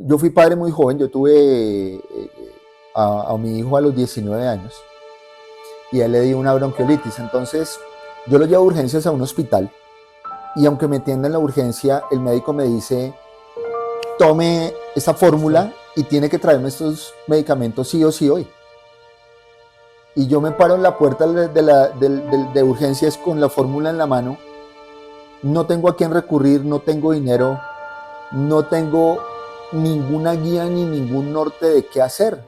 yo fui padre muy joven, yo tuve a mi hijo a los 19 años y a él le di una bronquiolitis. Entonces yo lo llevo a urgencias a un hospital y aunque me atienda en la urgencia, el médico me dice, tome esta fórmula y tiene que traerme estos medicamentos sí o sí hoy. Y yo me paro en la puerta de urgencias con la fórmula en la mano, no tengo a quién recurrir, no tengo dinero, no tengo ninguna guía ni ningún norte de qué hacer.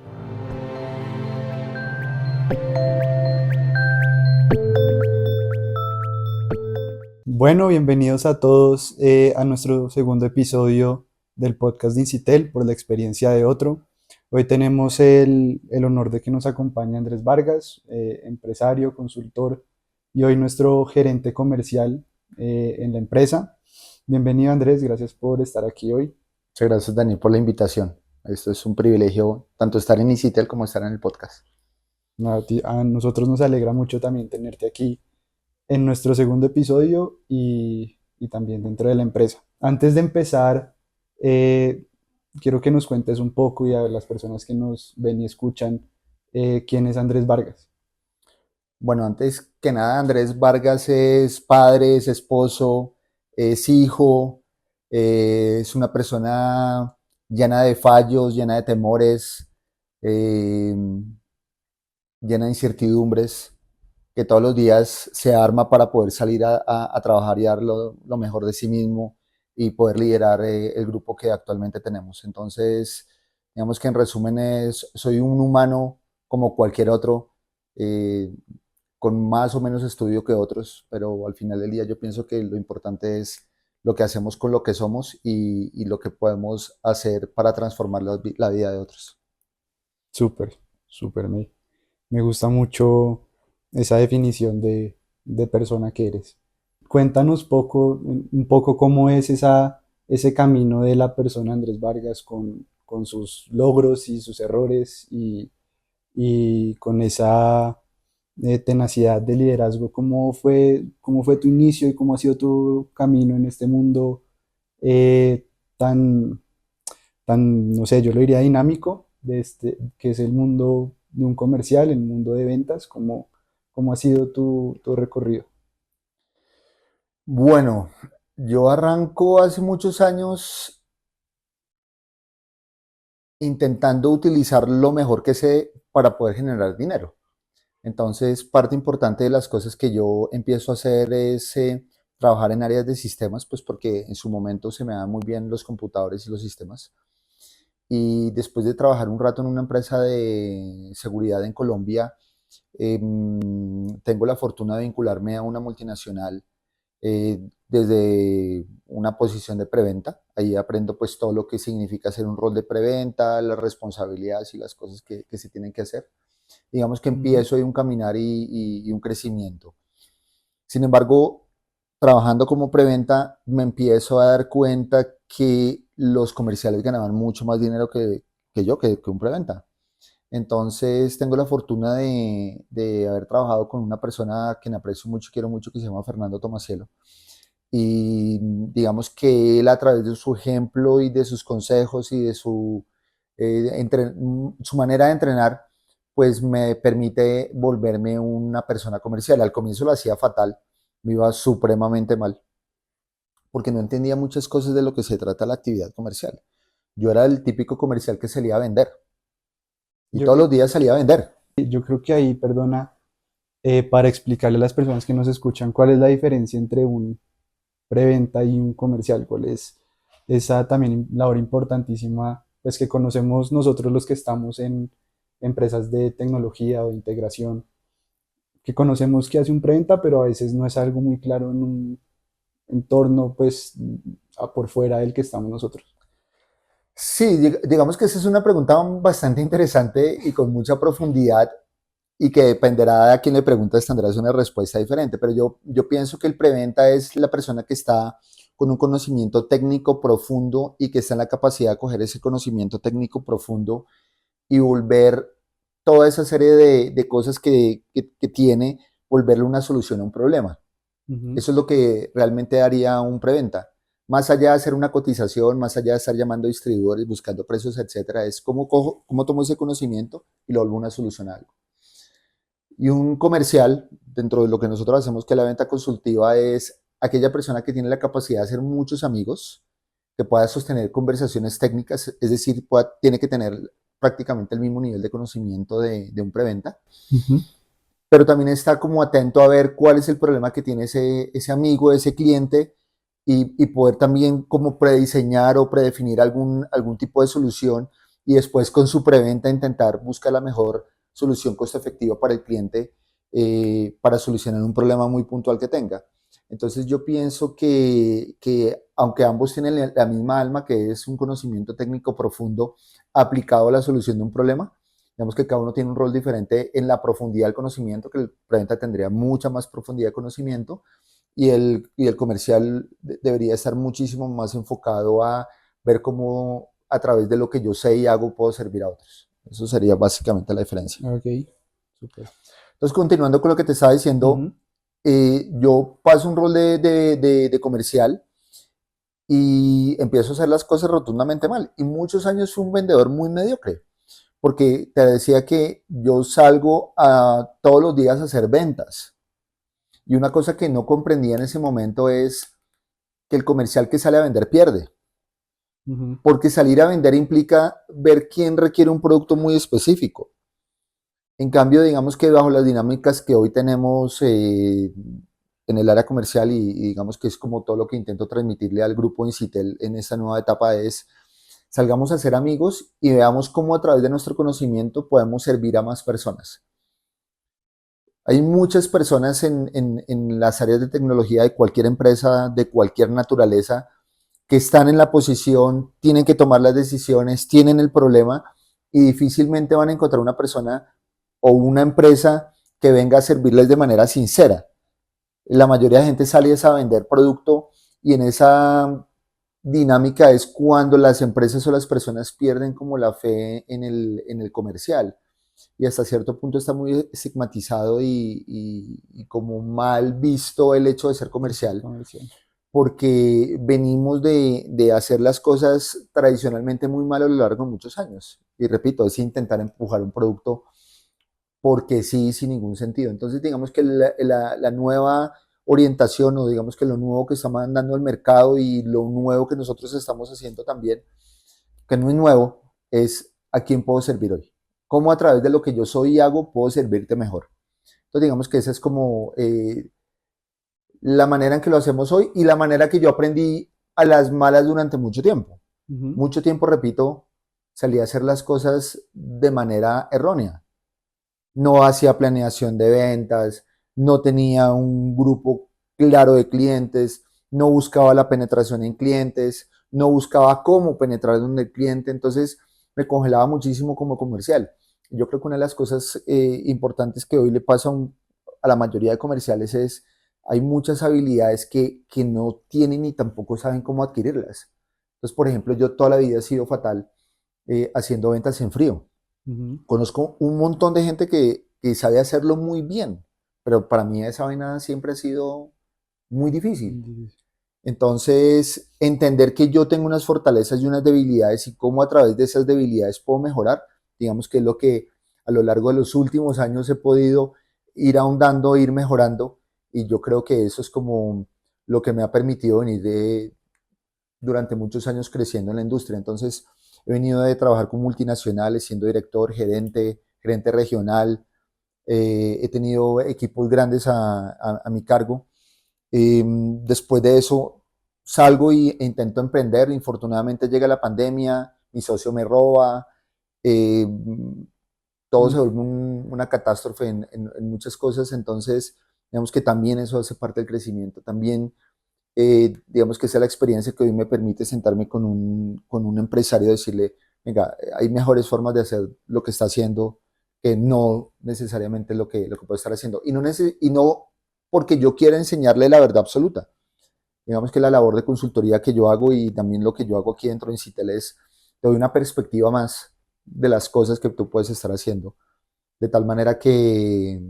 Bueno, bienvenidos a todos a nuestro segundo episodio del podcast de Incitel por la experiencia de otro. Hoy tenemos el honor de que nos acompañe Andrés Vargas, empresario, consultor y hoy nuestro gerente comercial en la empresa. Bienvenido Andrés, gracias por estar aquí hoy. Muchas gracias, Daniel, por la invitación. Esto es un privilegio, tanto estar en Incitel como estar en el podcast. A nosotros nos alegra mucho también tenerte aquí en nuestro segundo episodio y también dentro de la empresa. Antes de empezar, eh, quiero que nos cuentes un poco y a las personas que nos ven y escuchan, quién es Andrés Vargas. Bueno, antes que nada, Andrés Vargas es padre, es esposo, es hijo, es una persona llena de fallos, llena de temores, eh, llena de incertidumbres, que todos los días se arma para poder salir a trabajar y dar lo mejor de sí mismo y poder liderar el grupo que actualmente tenemos. Entonces, digamos que en resumen soy un humano como cualquier otro, eh, con más o menos estudio que otros, pero al final del día yo pienso que lo importante es lo que hacemos con lo que somos y lo que podemos hacer para transformar la vida de otros. Súper, súper, me gusta mucho esa definición de persona que eres. Cuéntanos un poco cómo es ese camino de la persona Andrés Vargas con sus logros y sus errores y con esa tenacidad de liderazgo. Cómo fue tu inicio y cómo ha sido tu camino en este mundo eh, tan, no sé, yo lo diría dinámico, que es el mundo de un comercial, el mundo de ventas? Cómo ha sido tu recorrido? Bueno, yo arranco hace muchos años intentando utilizar lo mejor que sé para poder generar dinero. Entonces, parte importante de las cosas que yo empiezo a hacer es trabajar en áreas de sistemas, pues porque en su momento se me dan muy bien los computadores y los sistemas. Y después de trabajar un rato en una empresa de seguridad en Colombia, tengo la fortuna de vincularme a una multinacional desde una posición de preventa. Ahí aprendo pues todo lo que significa hacer un rol de preventa, las responsabilidades y las cosas que se tienen que hacer. Digamos que Ujú. empiezo ahí un caminar y un crecimiento. Sin embargo, trabajando como preventa, me empiezo a dar cuenta que los comerciales ganaban mucho más dinero que yo, que un preventa. Entonces tengo la fortuna de haber trabajado con una persona que me aprecio mucho y quiero mucho, que se llama Fernando Tomacielo. Y digamos que él, a través de su ejemplo y de sus consejos y de su manera de entrenar, pues me permite volverme una persona comercial. Al comienzo lo hacía fatal, me iba supremamente mal, porque no entendía muchas cosas de lo que se trata la actividad comercial. Yo era el típico comercial que salía a vender y Yo, todos los días salía a vender. yo creo que ahí, perdona, para explicarle a las personas que nos escuchan cuál es la diferencia entre un preventa y un comercial, cuál es esa también labor importantísima, pues que conocemos nosotros los que estamos en empresas de tecnología o de integración, que conocemos que hace un preventa, pero a veces no es algo muy claro en un entorno, pues, por fuera del que estamos nosotros. Sí, digamos que esa es una pregunta bastante interesante y con mucha profundidad, y que dependerá de a quién le preguntas, tendrás una respuesta diferente. Pero yo pienso que el preventa es la persona que está con un conocimiento técnico profundo y que está en la capacidad de coger ese conocimiento técnico profundo y volver toda esa serie de cosas que tiene, volverle una solución a un problema. Ujú. Eso es lo que realmente haría un preventa. más allá de hacer una cotización, más allá de estar llamando a distribuidores, buscando precios, etcétera, es cómo tomo ese conocimiento y lo vuelvo una solución a algo. Y un comercial, dentro de lo que nosotros hacemos, que la venta consultiva es aquella persona que tiene la capacidad de hacer muchos amigos, que pueda sostener conversaciones técnicas, es decir, tiene que tener prácticamente el mismo nivel de conocimiento de un preventa, Ujú. pero también está como atento a ver cuál es el problema que tiene ese amigo, ese cliente, y poder también como prediseñar o predefinir algún tipo de solución y después con su preventa intentar buscar la mejor solución costo efectiva para el cliente para solucionar un problema muy puntual que tenga. Entonces yo pienso que aunque ambos tienen la misma alma, que es un conocimiento técnico profundo aplicado a la solución de un problema, digamos que cada uno tiene un rol diferente en la profundidad del conocimiento, que el preventa tendría mucha más profundidad de conocimiento y el comercial debería estar muchísimo más enfocado a ver cómo a través de lo que yo sé y hago puedo servir a otros. Eso sería básicamente la diferencia. Ok, súper. Entonces, continuando con lo que te estaba diciendo, Ujú. yo paso un rol de comercial y empiezo a hacer las cosas rotundamente mal. Y muchos años fui un vendedor muy mediocre, porque te decía que yo salgo todos los días a hacer ventas. Y una cosa que no comprendía en ese momento es que el comercial que sale a vender pierde, Ujú. porque salir a vender implica ver quién requiere un producto muy específico. En cambio, digamos que bajo las dinámicas que hoy tenemos en el área comercial y digamos que es como todo lo que intento transmitirle al grupo Incitel en esta nueva etapa es salgamos a ser amigos y veamos cómo a través de nuestro conocimiento podemos servir a más personas. Hay muchas personas en las áreas de tecnología de cualquier empresa, de cualquier naturaleza, que están en la posición, tienen que tomar las decisiones, tienen el problema y difícilmente van a encontrar una persona o una empresa que venga a servirles de manera sincera. La mayoría de gente sale a vender producto y en esa dinámica es cuando las empresas o las personas pierden como la fe en el comercial y hasta cierto punto está muy estigmatizado y como mal visto el hecho de ser Ese comercial comercial. porque venimos de hacer las cosas tradicionalmente muy mal a lo largo de muchos años. Y repito, es intentar empujar un producto porque sí, sin ningún sentido. Entonces, digamos que la nueva orientación o digamos que lo nuevo que está mandando el mercado y lo nuevo que nosotros estamos haciendo también, que no es nuevo, es a quién puedo servir hoy. Cómo a través de lo que yo soy y hago puedo servirte mejor. Entonces, digamos que esa es como la manera en que lo hacemos hoy y la manera que yo aprendí a las malas durante mucho tiempo. Ujú. Mucho tiempo, repito, salí a hacer las cosas de manera errónea. No hacía planeación de ventas, no tenía un grupo claro de clientes, no buscaba la penetración en clientes, no buscaba cómo penetrar en el cliente, entonces me congelaba muchísimo como comercial. Yo creo que una de las cosas importantes que hoy le pasa a la mayoría de comerciales es hay muchas habilidades que no tienen ni tampoco saben cómo adquirirlas. Entonces, por ejemplo, yo toda la vida he sido fatal haciendo ventas en frío. Ujú. Conozco un montón de gente que sabe hacerlo muy bien, pero para mí esa vaina siempre ha sido muy difícil. Entonces, entender que yo tengo unas fortalezas y unas debilidades y cómo a través de esas debilidades puedo mejorar, digamos que es lo que a lo largo de los últimos años he podido ir ahondando, ir mejorando y yo creo que eso es como lo que me ha permitido venir durante muchos años creciendo en la industria. Entonces, he venido de trabajar con multinacionales, siendo director, gerente regional, he tenido equipos grandes a mi cargo. Después de eso, salgo e intento emprender. Infortunadamente llega la pandemia, mi socio me roba, eh, todo se Mm. vuelve una catástrofe en muchas cosas. Entonces, digamos que también eso hace parte del crecimiento. También digamos que esa es la experiencia que hoy me permite sentarme con un empresario y decirle, venga, hay mejores formas de hacer lo que está haciendo que no necesariamente lo que puede estar haciendo. Y no porque yo quiera enseñarle la verdad absoluta. Digamos que la labor de consultoría que yo hago y también lo que yo hago aquí dentro de Incitel es, te doy una perspectiva más de las cosas que tú puedes estar haciendo. De tal manera que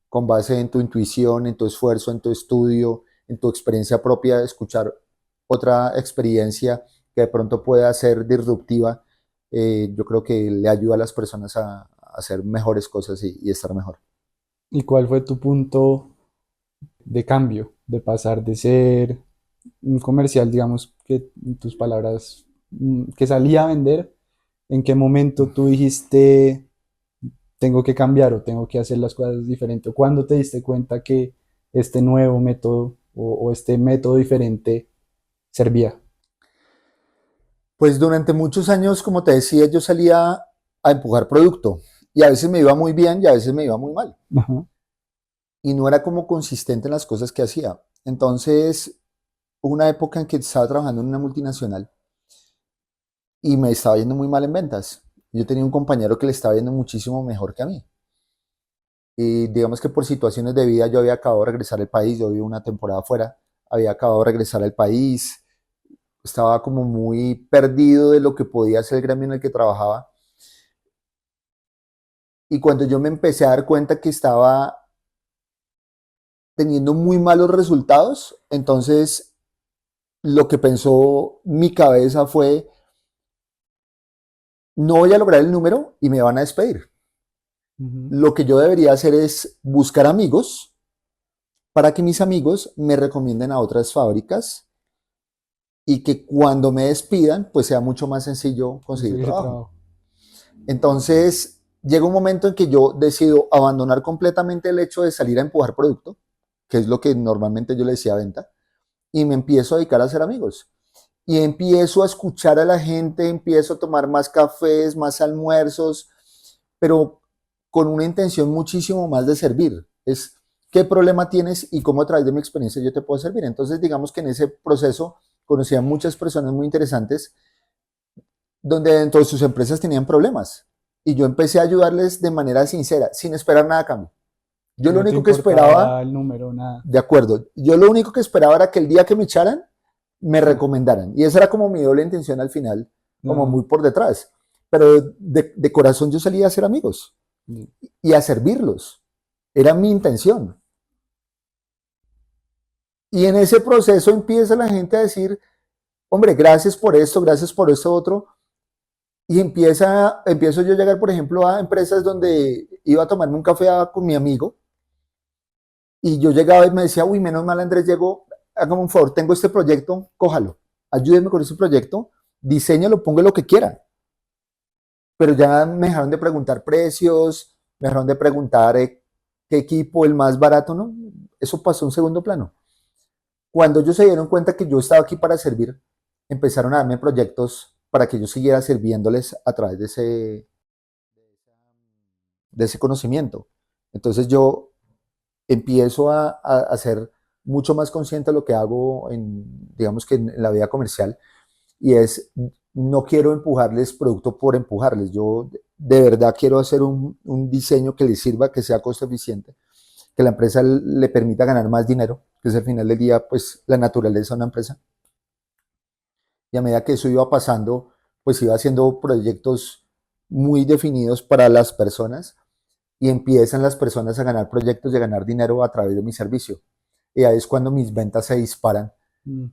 con base en tu intuición, en tu esfuerzo, en tu estudio, en tu experiencia propia, escuchar otra experiencia que de pronto pueda ser disruptiva, yo creo que le ayuda a las personas a hacer mejores cosas y estar mejor. ¿Y cuál fue tu punto de cambio, de pasar de ser un comercial, digamos, que en tus palabras, que salía a vender? ¿En qué momento tú dijiste, tengo que cambiar o tengo que hacer las cosas diferente? ¿O cuándo te diste cuenta que este nuevo método o este método diferente servía? Pues durante muchos años, como te decía, yo salía a empujar producto y a veces me iba muy bien y a veces me iba muy mal. Ajá. Y no era como consistente en las cosas que hacía. Entonces, hubo una época en que estaba trabajando en una multinacional y me estaba yendo muy mal en ventas. Yo tenía un compañero que le estaba yendo muchísimo mejor que a mí. Y digamos que por situaciones de vida yo había acabado de regresar al país, yo viví una temporada afuera, había acabado de regresar al país, estaba como muy perdido de lo que podía ser el gremio en el que trabajaba. Y cuando yo me empecé a dar cuenta que estaba teniendo muy malos resultados, entonces lo que pensó mi cabeza fue, no voy a lograr el número y me van a despedir. Ujú. Lo que yo debería hacer es buscar amigos para que mis amigos me recomienden a otras fábricas y que cuando me despidan, pues sea mucho más sencillo conseguir Conseguir trabajo. trabajo. Entonces, llega un momento en que yo decido abandonar completamente el hecho de salir a empujar producto, que es lo que normalmente yo le decía a venta, y me empiezo a dedicar a hacer amigos. Y empiezo a escuchar a la gente, empiezo a tomar más cafés, más almuerzos, pero con una intención muchísimo más de servir. Es qué problema tienes y cómo a través de mi experiencia yo te puedo servir. Entonces, digamos que en ese proceso conocí a muchas personas muy interesantes donde dentro de sus empresas tenían problemas. Y yo empecé a ayudarles de manera sincera, sin esperar nada a cambio. Yo lo No te único que esperaba, importaba el número, nada. de acuerdo, yo lo único que esperaba era que el día que me echaran, me Sí. recomendaran. Y esa era como mi doble intención al final, como Ajá. muy por detrás. Pero de corazón yo salía a ser amigos y a servirlos. Era mi intención. Y en ese proceso empieza la gente a decir, hombre, gracias por esto otro. Y empiezo yo a llegar, por ejemplo, a empresas donde iba a tomarme un café con mi amigo y yo llegaba y me decía, uy, menos mal Andrés llegó, hágame un favor, tengo este proyecto, cójalo, ayúdeme con ese proyecto, diseñalo, ponga lo que quiera. Pero ya me dejaron de preguntar precios, me dejaron de preguntar qué equipo, el más barato, ¿no? Eso pasó a un segundo plano. Cuando ellos se dieron cuenta que yo estaba aquí para servir, empezaron a darme proyectos para que yo siguiera sirviéndoles a través de ese conocimiento. Entonces yo empiezo a ser mucho más consciente de lo que hago digamos que en la vida comercial, y es, no quiero empujarles producto por empujarles, yo de verdad quiero hacer un diseño que les sirva, que sea costo eficiente, que la empresa le permita ganar más dinero, que es al final del día pues la naturaleza de una empresa. Y a medida que eso iba pasando, pues iba haciendo proyectos muy definidos para las personas y empiezan las personas a ganar proyectos y a ganar dinero a través de mi servicio. Y ahí es cuando mis ventas se disparan Mm.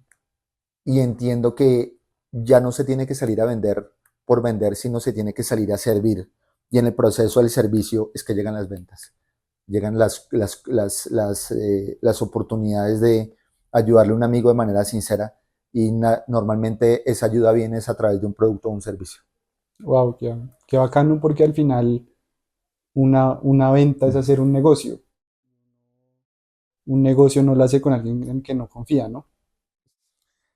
y entiendo que ya no se tiene que salir a vender por vender, sino se tiene que salir a servir. Y en el proceso del servicio es que llegan las ventas, llegan las oportunidades de ayudarle a un amigo de manera sincera y normalmente esa ayuda viene es a través de un producto o un servicio. Wow, qué bacano porque al final una venta es hacer un negocio. Un negocio no lo hace con alguien en que no confía, ¿no?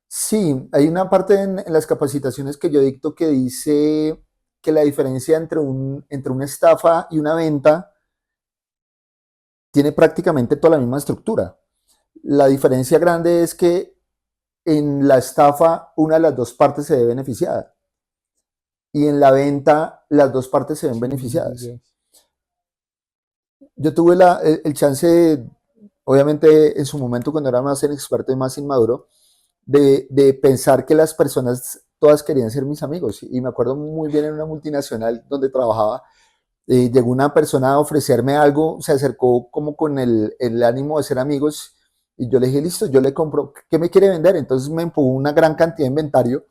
Sí, hay una parte en las capacitaciones que yo dicto que dice que la diferencia entre una estafa y una venta tiene prácticamente toda la misma estructura. La diferencia grande es que en la estafa una de las dos partes se ve beneficiada y en la venta las dos partes se ven Sí, beneficiadas. Yo tuve el chance, obviamente en su momento cuando era más experto y más inmaduro, de pensar que las personas todas querían ser mis amigos. Y me acuerdo muy bien en una multinacional donde trabajaba, llegó una persona a ofrecerme algo, se acercó como con el ánimo de ser amigos Y yo le dije, listo, yo le compro, ¿qué me quiere vender? Entonces me empujó una gran cantidad de inventario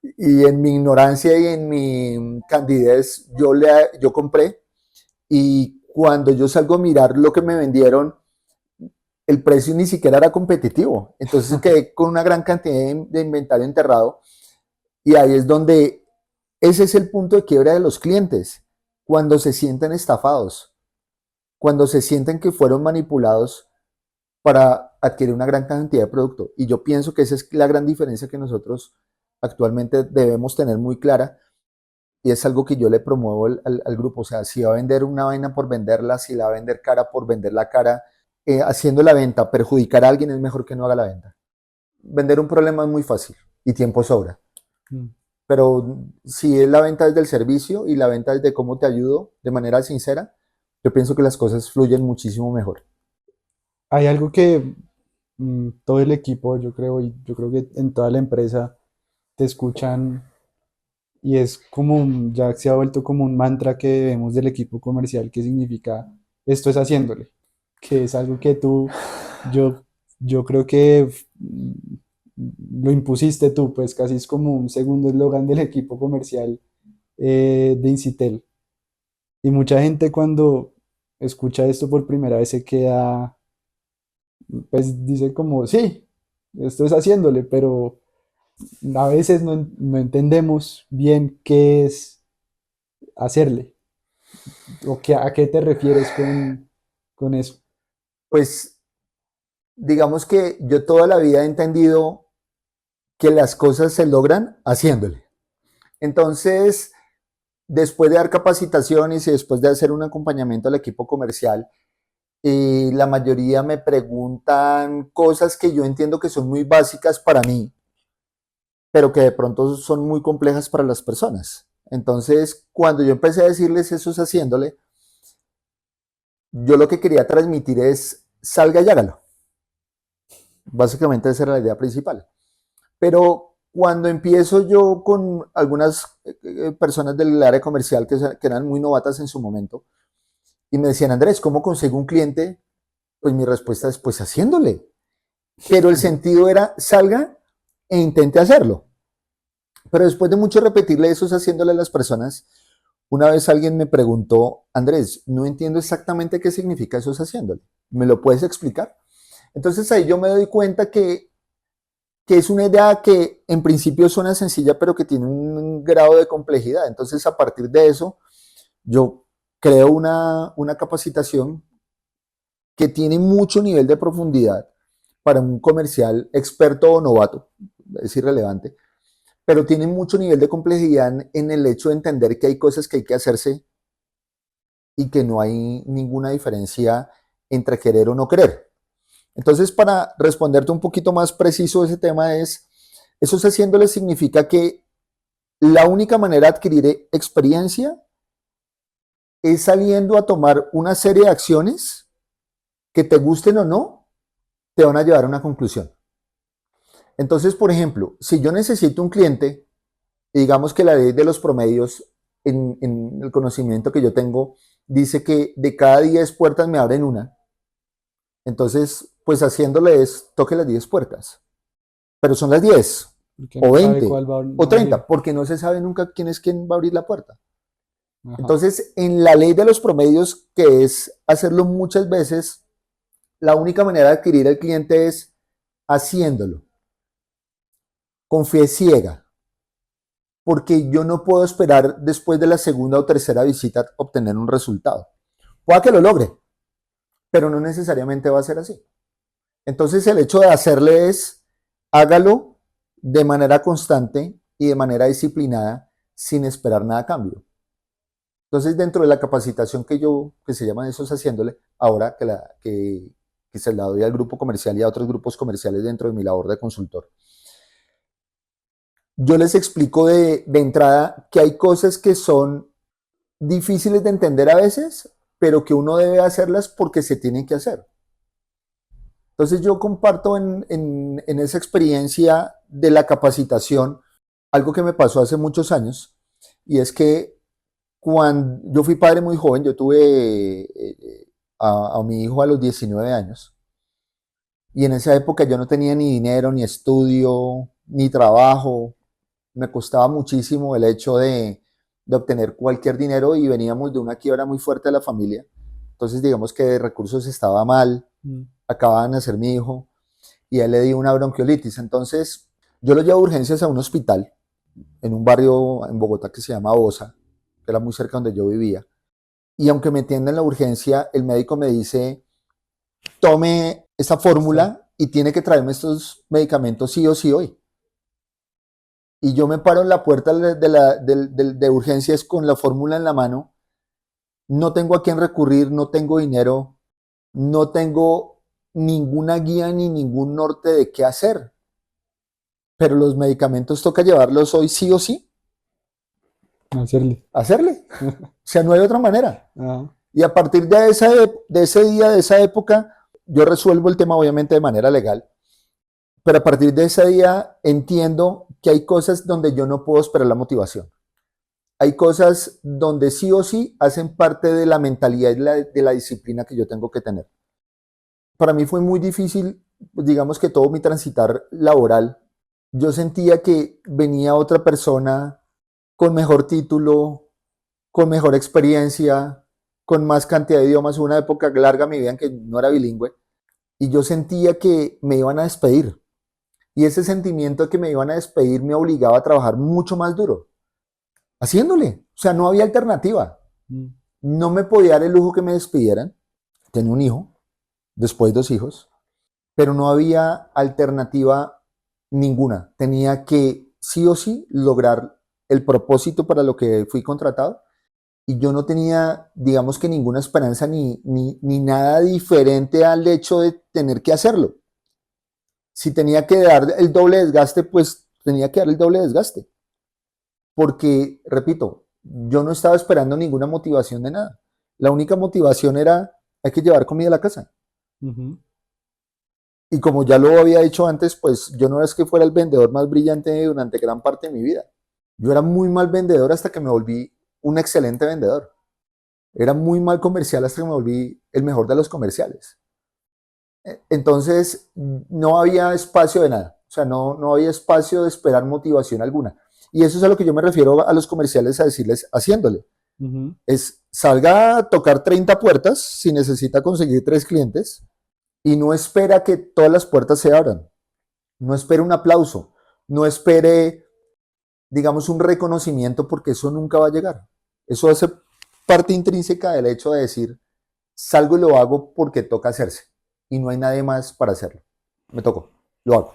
y en mi ignorancia y en mi candidez yo compré y cuando yo salgo a mirar lo que me vendieron, el precio ni siquiera era competitivo. Entonces quedé con una gran cantidad de inventario enterrado y ahí es donde ese es el punto de quiebra de los clientes, cuando se sienten estafados, cuando se sienten que fueron manipulados para adquirir una gran cantidad de producto. Y yo pienso que esa es la gran diferencia que nosotros actualmente debemos tener muy clara y es algo que yo le promuevo al grupo. O sea, si va a vender una vaina por venderla, si la va a vender cara por vender la cara, haciendo la venta, perjudicar a alguien es mejor que no haga la venta. Vender un problema es muy fácil y tiempo sobra. Mm. Pero si es la venta desde el servicio y la venta desde cómo te ayudo de manera sincera, yo pienso que las cosas fluyen muchísimo mejor. Hay algo que todo el equipo, yo creo, y yo creo que en toda la empresa te escuchan y es como, ya se ha vuelto como un mantra que vemos del equipo comercial que significa esto es haciéndole, que es algo que yo, yo creo que lo impusiste tú, pues casi es como un segundo eslogan del equipo comercial de Incitel. Y mucha gente cuando escucha esto por primera vez se queda, pues dice como, sí, esto es haciéndole, pero a veces no entendemos bien qué es hacerle o a qué te refieres con eso. Pues digamos que yo toda la vida he entendido que las cosas se logran haciéndole. Entonces, después de dar capacitaciones y después de hacer un acompañamiento al equipo comercial, la mayoría me preguntan cosas que yo entiendo que son muy básicas para mí, pero que de pronto son muy complejas para las personas. Entonces, cuando yo empecé a decirles eso es haciéndole, yo lo que quería transmitir es salga y hágalo. Básicamente esa era la idea principal. Pero cuando empiezo yo con algunas personas del área comercial que eran muy novatas en su momento y me decían, Andrés, ¿cómo consigo un cliente? Pues mi respuesta es, pues haciéndole. Pero el sentido era, salga e intente hacerlo. Pero después de mucho repetirle eso, haciéndole a las personas, una vez alguien me preguntó, Andrés, no entiendo exactamente qué significa eso haciéndole. ¿Me lo puedes explicar? Entonces ahí yo me doy cuenta que es una idea que en principio suena sencilla, pero que tiene un grado de complejidad. Entonces, a partir de eso, yo creo una capacitación que tiene mucho nivel de profundidad para un comercial experto o novato, es irrelevante, pero tiene mucho nivel de complejidad en el hecho de entender que hay cosas que hay que hacerse y que no hay ninguna diferencia entre querer o no querer. Entonces, para responderte un poquito más preciso ese tema es, eso haciéndole significa que la única manera de adquirir experiencia es saliendo a tomar una serie de acciones que te gusten o no, te van a llevar a una conclusión. Entonces, por ejemplo, si yo necesito un cliente, digamos que la ley de los promedios en el conocimiento que yo tengo dice que de cada 10 puertas me abren una. Entonces, pues haciéndole es, toque las 10 puertas. Pero son las 10 Porque o no sabe 20 cuál va o a abrir. 30 porque no se sabe nunca quién es quien va a abrir la puerta. Ajá. Entonces, en la ley de los promedios, que es hacerlo muchas veces, la única manera de adquirir al cliente es haciéndolo, con fe ciega, porque yo no puedo esperar después de la segunda o tercera visita obtener un resultado. Pueda que lo logre, pero no necesariamente va a ser así. Entonces, el hecho de hacerle es, hágalo de manera constante y de manera disciplinada, sin esperar nada a cambio. Entonces, dentro de la capacitación que se llama Eso es haciéndole, ahora que se la doy al grupo comercial y a otros grupos comerciales dentro de mi labor de consultor, yo les explico de entrada que hay cosas que son difíciles de entender a veces, pero que uno debe hacerlas porque se tienen que hacer. Entonces yo comparto en esa experiencia de la capacitación algo que me pasó hace muchos años, y es que cuando yo fui padre muy joven, yo tuve a mi hijo a los 19 años, Y en esa época yo no tenía ni dinero, ni estudio, ni trabajo. Me costaba muchísimo el hecho de obtener cualquier dinero y veníamos de una quiebra muy fuerte de la familia. Entonces digamos que de recursos estaba mal, Mm. acababa de nacer mi hijo y a él le dio una bronquiolitis. Entonces yo lo llevo a urgencias a un hospital en un barrio en Bogotá que se llama Osa, que era muy cerca donde yo vivía. Y aunque me atienden en la urgencia, el médico me dice, tome esta Está. fórmula y tiene que traerme estos medicamentos sí o sí hoy. Y yo me paro en la puerta de urgencias con la fórmula en la mano, no tengo a quién recurrir, no tengo dinero, no tengo ninguna guía ni ningún norte de qué hacer, pero los medicamentos toca llevarlos hoy sí o sí, Hacerle. hacerle. O sea, no hay otra manera. Ah, Y a partir de ese día, de esa época, yo resuelvo el tema obviamente de manera legal, pero a partir de ese día entiendo que hay cosas donde yo no puedo esperar la motivación. Hay cosas donde sí o sí hacen parte de la mentalidad y de la disciplina que yo tengo que tener. Para mí fue muy difícil, pues, digamos que todo mi transitar laboral. Yo sentía que venía otra persona con mejor título, con mejor experiencia, con más cantidad de idiomas. Hubo una época larga en mi vida en que no era bilingüe y yo sentía que me iban a despedir. Y ese sentimiento de que me iban a despedir me obligaba a trabajar mucho más duro, haciéndole. O sea, no había alternativa. mm, No me podía dar el lujo que me despidieran. Tenía un hijo, después dos hijos, pero no había alternativa ninguna. Tenía que sí o sí lograr el propósito para lo que fui contratado y yo no tenía, digamos que ninguna esperanza ni nada diferente al hecho de tener que hacerlo. Si tenía que dar el doble desgaste, pues tenía que dar el doble desgaste. Porque, repito, yo no estaba esperando ninguna motivación de nada. La única motivación era, hay que llevar comida a la casa. ujú. Y como ya lo había dicho antes, pues yo no es que fuera el vendedor más brillante durante gran parte de mi vida. Yo era muy mal vendedor hasta que me volví un excelente vendedor. Era muy mal comercial hasta que me volví el mejor de los comerciales. Entonces, no había espacio de nada. O sea, no había espacio de esperar motivación alguna. Y eso es a lo que yo me refiero a los comerciales, a decirles, haciéndole. Ujú. Es, salga a tocar 30 puertas si necesita conseguir 3 clientes y no espera que todas las puertas se abran. No espere un aplauso. No espere, digamos, un reconocimiento porque eso nunca va a llegar. Eso hace parte intrínseca del hecho de decir, salgo y lo hago porque toca hacerse y no hay nadie más para hacerlo. Me tocó, lo hago.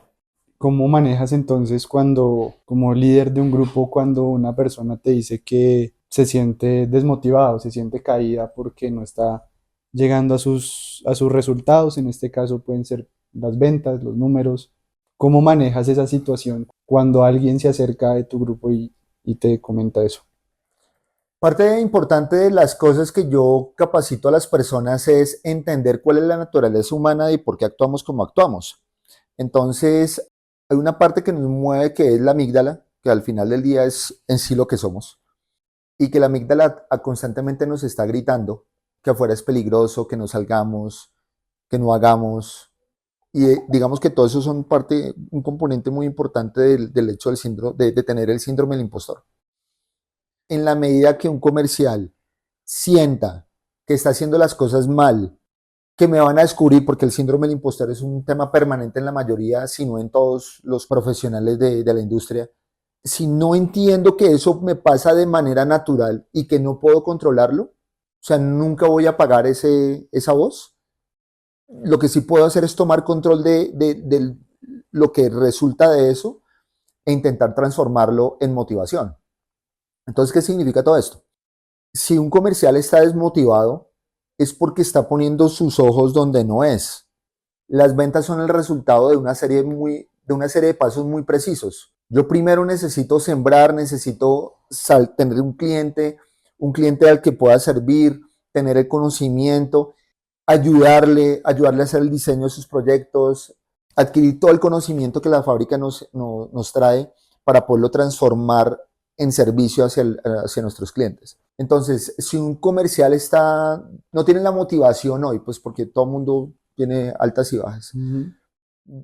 ¿Cómo manejas entonces cuando, como líder de un grupo, cuando una persona te dice que se siente desmotivado, se siente caída porque no está llegando a sus resultados? En este caso pueden ser las ventas, los números. ¿Cómo manejas esa situación cuando alguien se acerca de tu grupo y te comenta eso? Parte importante de las cosas que yo capacito a las personas es entender cuál es la naturaleza humana y por qué actuamos como actuamos. Entonces, hay una parte que nos mueve que es la amígdala, que al final del día es en sí lo que somos, y que la amígdala constantemente nos está gritando que afuera es peligroso, que no salgamos, que no hagamos. Y digamos que todo eso son parte, un componente muy importante del hecho del síndrome, de tener el síndrome del impostor. En la medida que un comercial sienta que está haciendo las cosas mal, que me van a descubrir, porque el síndrome del impostor es un tema permanente en la mayoría, si no en todos los profesionales de la industria. Si no entiendo que eso me pasa de manera natural y que no puedo controlarlo, o sea, nunca voy a apagar esa voz. Lo que sí puedo hacer es tomar control de lo que resulta de eso e intentar transformarlo en motivación. Entonces, ¿qué significa todo esto? Si un comercial está desmotivado, es porque está poniendo sus ojos donde no es. Las ventas son el resultado de una serie de pasos muy precisos. Yo primero necesito sembrar, necesito tener un cliente al que pueda servir, tener el conocimiento, ayudarle a hacer el diseño de sus proyectos, adquirir todo el conocimiento que la fábrica nos trae para poderlo transformar en servicio hacia nuestros clientes. Entonces, si un comercial no tiene la motivación hoy, pues porque todo el mundo tiene altas y bajas, Ujú.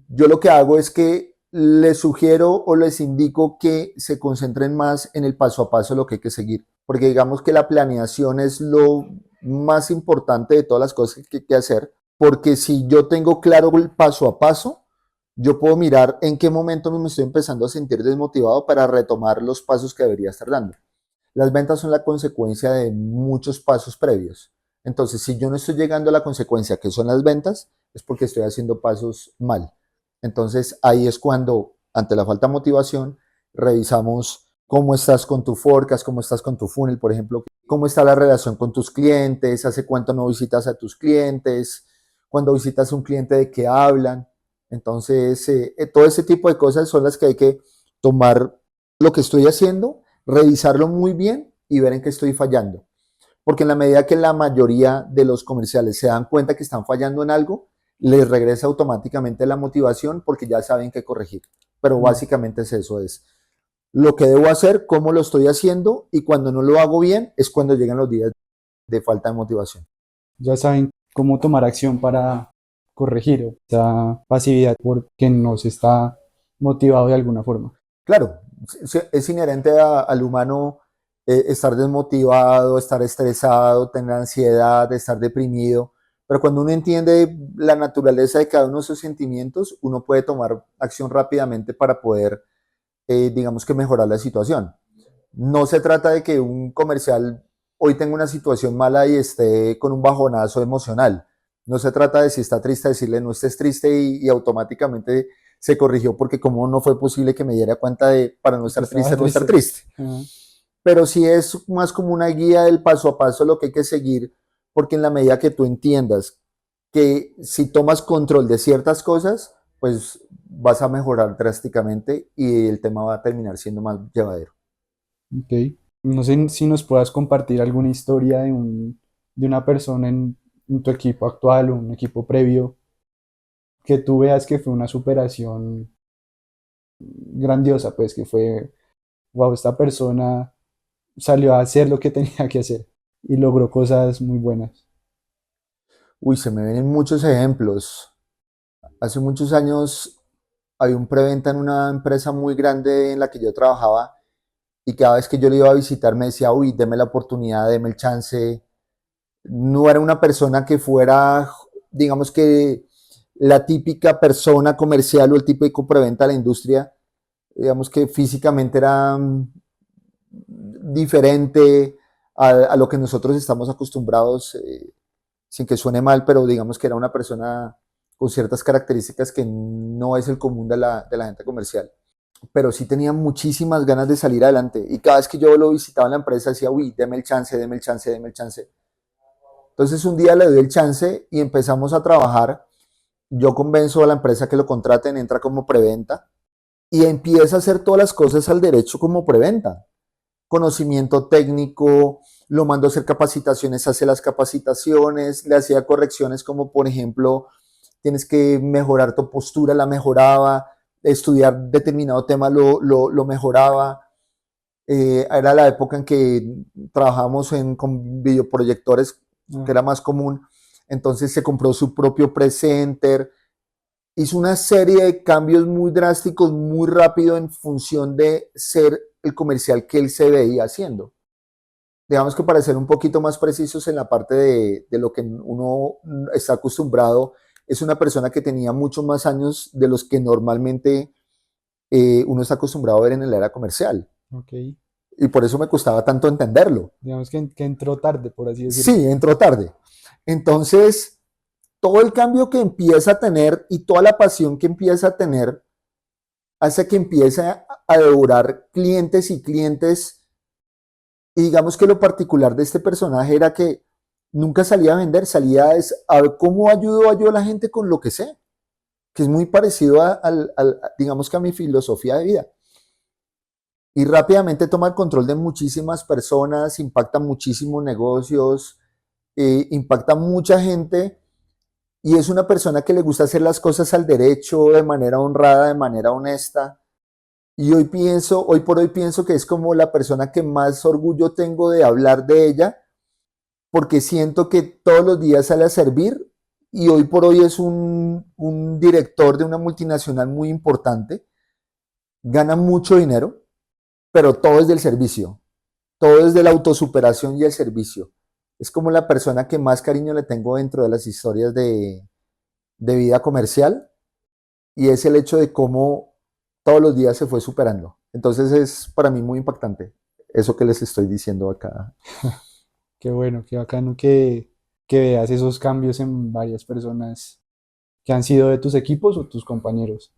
yo lo que hago es que les sugiero o les indico que se concentren más en el paso a paso de lo que hay que seguir, porque digamos que la planeación es lo más importante de todas las cosas que hay que hacer, porque si yo tengo claro el paso a paso, yo puedo mirar en qué momento me estoy empezando a sentir desmotivado para retomar los pasos que debería estar dando. Las ventas son la consecuencia de muchos pasos previos. Entonces, si yo no estoy llegando a la consecuencia que son las ventas, es porque estoy haciendo pasos mal. Entonces, ahí es cuando, ante la falta de motivación, revisamos cómo estás con tu forecast, cómo estás con tu funnel, por ejemplo, cómo está la relación con tus clientes, hace cuánto no visitas a tus clientes, cuando visitas a un cliente de qué hablan. Entonces, todo ese tipo de cosas son las que hay que tomar lo que estoy haciendo, revisarlo muy bien y ver en qué estoy fallando. Porque en la medida que la mayoría de los comerciales se dan cuenta que están fallando en algo, les regresa automáticamente la motivación porque ya saben qué corregir. Pero Mm. básicamente es eso, es lo que debo hacer, cómo lo estoy haciendo y cuando no lo hago bien es cuando llegan los días de falta de motivación. Ya saben cómo tomar acción para corregir esa pasividad porque no se está motivado de alguna forma. Claro, es inherente al humano estar desmotivado, estar estresado, tener ansiedad, estar deprimido, pero cuando uno entiende la naturaleza de cada uno de esos sentimientos, uno puede tomar acción rápidamente para poder, digamos que mejorar la situación. No se trata de que un comercial hoy tenga una situación mala y esté con un bajonazo emocional. No se trata de si está triste decirle no estés triste y automáticamente se corrigió porque como no fue posible que me diera cuenta de para no Que estar estaba triste, no estar triste. triste. Ajá. Pero sí es más como una guía del paso a paso lo que hay que seguir, porque en la medida que tú entiendas que si tomas control de ciertas cosas, pues vas a mejorar drásticamente y el tema va a terminar siendo más llevadero. Ok. No sé si nos puedas compartir alguna historia de una persona en tu equipo actual o un equipo previo que tú veas que fue una superación grandiosa, pues que fue, wow, esta persona salió a hacer lo que tenía que hacer y logró cosas muy buenas. Uy, se me vienen muchos ejemplos. Hace muchos años había un preventa en una empresa muy grande en la que yo trabajaba y cada vez que yo le iba a visitar me decía, uy, deme la oportunidad, deme el chance. No era una persona que fuera, digamos que la típica persona comercial o el típico preventa de la industria, digamos que físicamente era diferente a lo que nosotros estamos acostumbrados, sin que suene mal, pero digamos que era una persona con ciertas características que no es el común de la gente comercial. Pero sí tenía muchísimas ganas de salir adelante y cada vez que yo lo visitaba en la empresa decía, uy, deme el chance, deme el chance, deme el chance. Entonces un día le doy el chance y empezamos a trabajar. Yo convenzo a la empresa que lo contraten, entra como preventa y empieza a hacer todas las cosas al derecho como preventa. Conocimiento técnico, lo mando a hacer capacitaciones, hace las capacitaciones, le hacía correcciones como por ejemplo, tienes que mejorar tu postura, la mejoraba, estudiar determinado tema lo mejoraba. Era la época en que trabajábamos con videoproyectores, que Ah, era más común. Entonces se compró su propio presenter, hizo una serie de cambios muy drásticos, muy rápido en función de ser el comercial que él se veía haciendo. Digamos que para ser un poquito más precisos en la parte de lo que uno está acostumbrado, es una persona que tenía muchos más años de los que normalmente uno está acostumbrado a ver en el era comercial. ok. Y por eso me costaba tanto entenderlo. Digamos que entró tarde, por así decirlo. Sí, entró tarde. Entonces, todo el cambio que empieza a tener y toda la pasión que empieza a tener hace que empiece a devorar clientes y clientes. Y digamos que lo particular de este personaje era que nunca salía a vender, salía a ver cómo ayudo yo a la gente con lo que sé, que es muy parecido digamos que a mi filosofía de vida. Y rápidamente toma el control de muchísimas personas, impacta muchísimos negocios, impacta mucha gente y es una persona que le gusta hacer las cosas al derecho, de manera honrada, de manera honesta. Y hoy por hoy pienso que es como la persona que más orgullo tengo de hablar de ella, porque siento que todos los días sale a servir y hoy por hoy es un director de una multinacional muy importante, gana mucho dinero, pero todo es del servicio, todo es de la autosuperación y el servicio. Es como la persona que más cariño le tengo dentro de las historias de vida comercial, y es el hecho de cómo todos los días se fue superando. Entonces es para mí muy impactante eso que les estoy diciendo acá. Qué bueno, qué bacano que veas esos cambios en varias personas que han sido de tus equipos o tus compañeros.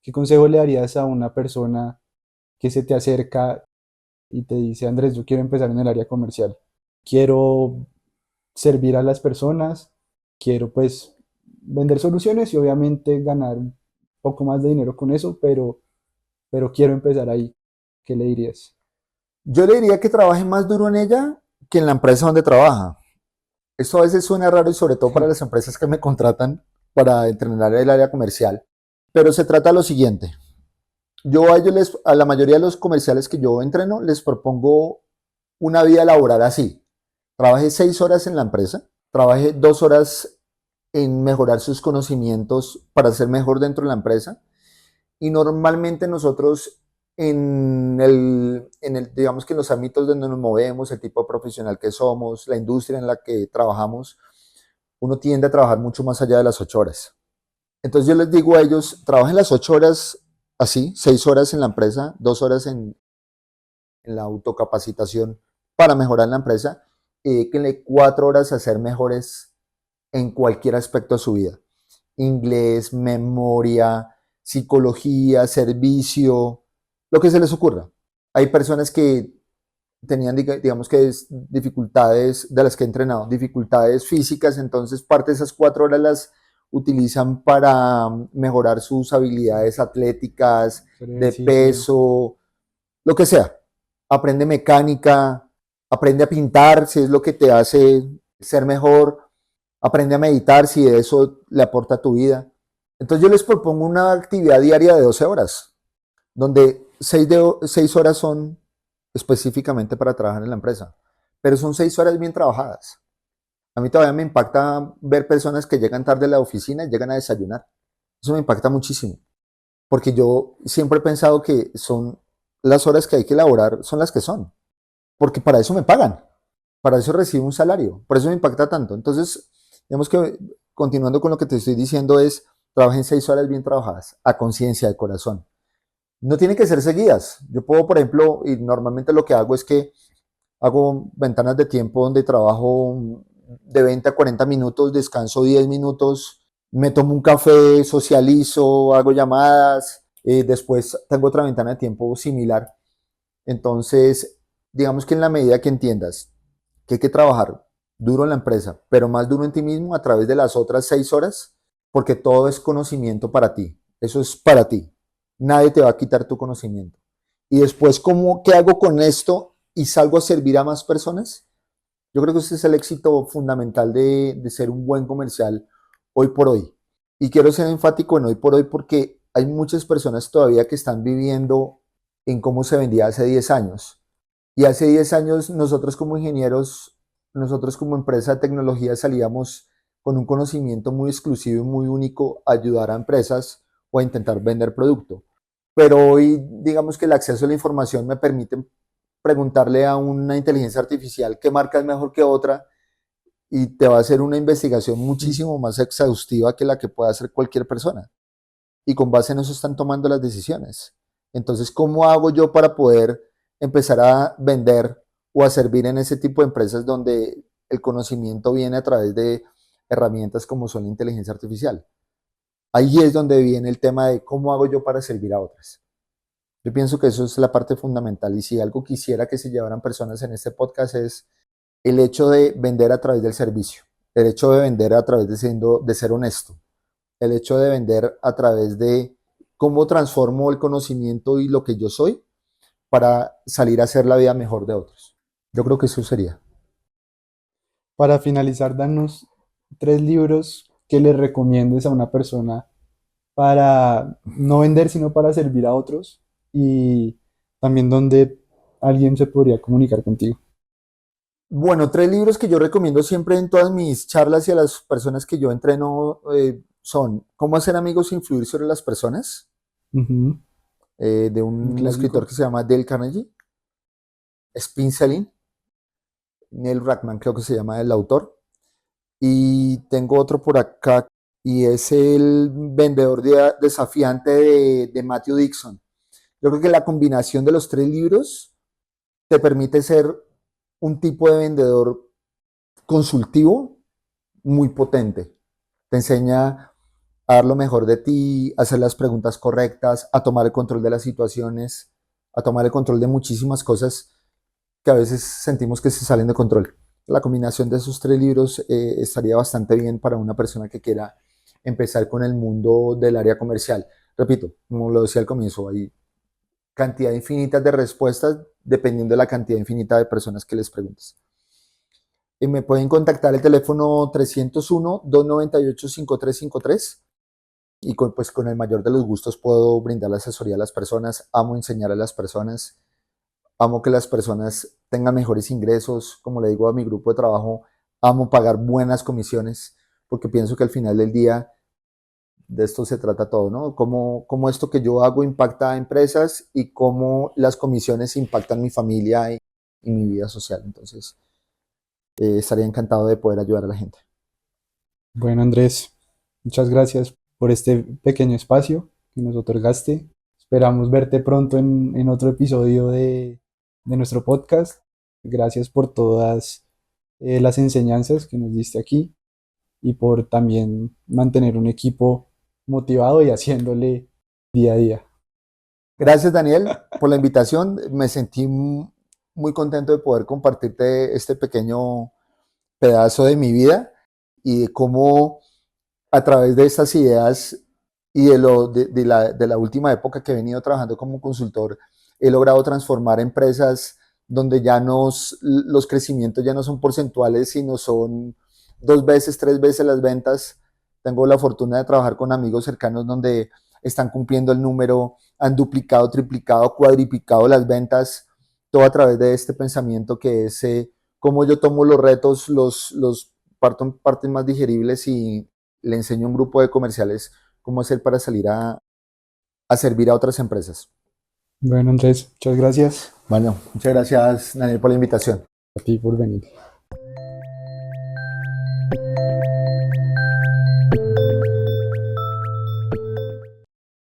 ¿Qué consejo le darías a una persona que se te acerca y te dice, Andrés, yo quiero empezar en el área comercial? Quiero servir a las personas, quiero pues vender soluciones y obviamente ganar un poco más de dinero con eso, pero quiero empezar ahí. ¿Qué le dirías? Yo le diría que trabaje más duro en ella que en la empresa donde trabaja. Esto a veces suena raro y sobre todo para las empresas que me contratan para entrenar el área comercial, pero se trata de lo siguiente. Yo a la mayoría de los comerciales que yo entreno, les propongo una vida laboral así. Trabaje 6 horas en la empresa, trabaje 2 horas en mejorar sus conocimientos para ser mejor dentro de la empresa. Y normalmente nosotros digamos que en los ámbitos donde nos movemos, el tipo de profesional que somos, la industria en la que trabajamos, uno tiende a trabajar mucho más allá de las 8 horas. Entonces yo les digo a ellos, trabajen las 8 horas así, 6 horas en la empresa, 2 horas en la autocapacitación para mejorar en la empresa, y dedíquenle 4 horas a ser mejores en cualquier aspecto de su vida. Inglés, memoria, psicología, servicio, lo que se les ocurra. Hay personas que tenían, digamos que dificultades de las que he entrenado, dificultades físicas, entonces parte de esas 4 horas las utilizan para mejorar sus habilidades atléticas, Hacer de ejercicio. peso, lo que sea. Aprende mecánica, aprende a pintar si es lo que te hace ser mejor, aprende a meditar si eso le aporta a tu vida. Entonces yo les propongo una actividad diaria de 12 horas, donde 6 horas son específicamente para trabajar en la empresa, pero son 6 horas bien trabajadas. A mí todavía me impacta ver personas que llegan tarde a la oficina y llegan a desayunar. Eso me impacta muchísimo, porque yo siempre he pensado que son las horas que hay que elaborar, son las que son, porque para eso me pagan, para eso recibo un salario, por eso me impacta tanto. Entonces, digamos que continuando con lo que te estoy diciendo es, trabajen 6 horas bien trabajadas, a conciencia, de corazón. No tienen que ser seguidas. Yo puedo, por ejemplo, y normalmente lo que hago es que hago ventanas de tiempo donde trabajo de 20 a 40 minutos, descanso 10 minutos, me tomo un café, socializo, hago llamadas, después tengo otra ventana de tiempo similar. Entonces, digamos que en la medida que entiendas que hay que trabajar duro en la empresa, pero más duro en ti mismo a través de las otras 6 horas, porque todo es conocimiento para ti. Eso es para ti. Nadie te va a quitar tu conocimiento. Y después, ¿qué hago con esto y salgo a servir a más personas? Yo creo que ese es el éxito fundamental de ser un buen comercial hoy por hoy. Y quiero ser enfático en hoy por hoy porque hay muchas personas todavía que están viviendo en cómo se vendía hace 10 años. Y hace 10 años nosotros como ingenieros, nosotros como empresa de tecnología salíamos con un conocimiento muy exclusivo y muy único a ayudar a empresas o a intentar vender producto. Pero hoy digamos que el acceso a la información me permite preguntarle a una inteligencia artificial qué marca es mejor que otra y te va a hacer una investigación Mm. muchísimo más exhaustiva que la que pueda hacer cualquier persona. Y con base en eso están tomando las decisiones. Entonces, ¿cómo hago yo para poder empezar a vender o a servir en ese tipo de empresas donde el conocimiento viene a través de herramientas como son la inteligencia artificial? Ahí es donde viene el tema de cómo hago yo para servir a otras. Yo pienso que eso es la parte fundamental y si algo quisiera que se llevaran personas en este podcast es el hecho de vender a través del servicio, el hecho de vender a través de ser honesto, el hecho de vender a través de cómo transformo el conocimiento y lo que yo soy para salir a hacer la vida mejor de otros. Yo creo que eso sería. Para finalizar, danos 3 libros que le recomiendes a una persona para no vender, sino para servir a otros y también donde alguien se podría comunicar contigo. Bueno, tres libros que yo recomiendo siempre en todas mis charlas y a las personas que yo entreno son Cómo hacer amigos e influir sobre las personas, Ujú, de un un escritor clásico. que se llama Dale Carnegie, Spin Selling, Neil Rackman creo que se llama el autor, y tengo otro por acá y es El vendedor desafiante de Matthew Dixon. Yo creo que la combinación de los tres libros te permite ser un tipo de vendedor consultivo muy potente. Te enseña a dar lo mejor de ti, a hacer las preguntas correctas, a tomar el control de las situaciones, a tomar el control de muchísimas cosas que a veces sentimos que se salen de control. La combinación de esos tres libros estaría bastante bien para una persona que quiera empezar con el mundo del área comercial. Repito, como lo decía al comienzo, hay cantidad infinita de respuestas dependiendo de la cantidad infinita de personas que les preguntes. Y me pueden contactar el teléfono 301-298-5353 y pues con el mayor de los gustos puedo brindar la asesoría a las personas. Amo enseñar a las personas, amo que las personas tengan mejores ingresos, como le digo a mi grupo de trabajo, amo pagar buenas comisiones, porque pienso que al final del día de esto se trata todo, ¿no? Cómo esto que yo hago impacta a empresas y cómo las comisiones impactan mi familia y mi vida social. Entonces, estaría encantado de poder ayudar a la gente. Bueno, Andrés, muchas gracias por este pequeño espacio que nos otorgaste. Esperamos verte pronto en otro episodio de nuestro podcast. Gracias por todas las enseñanzas que nos diste aquí y por también mantener un equipo motivado y haciéndole día a día. Gracias, Daniel, por la invitación. Me sentí muy contento de poder compartirte este pequeño pedazo de mi vida y de cómo a través de estas ideas y de la última época que he venido trabajando como consultor, he logrado transformar empresas donde ya los crecimientos ya no son porcentuales, sino son dos veces, tres veces las ventas. Tengo la fortuna de trabajar con amigos cercanos donde están cumpliendo el número, han duplicado, triplicado, cuadriplicado las ventas, todo a través de este pensamiento que es cómo yo tomo los retos, los parto en partes más digeribles y le enseño a un grupo de comerciales cómo hacer para salir a servir a otras empresas. Bueno, Andrés, muchas gracias Bueno, muchas gracias, Daniel, por la invitación. a ti por venir.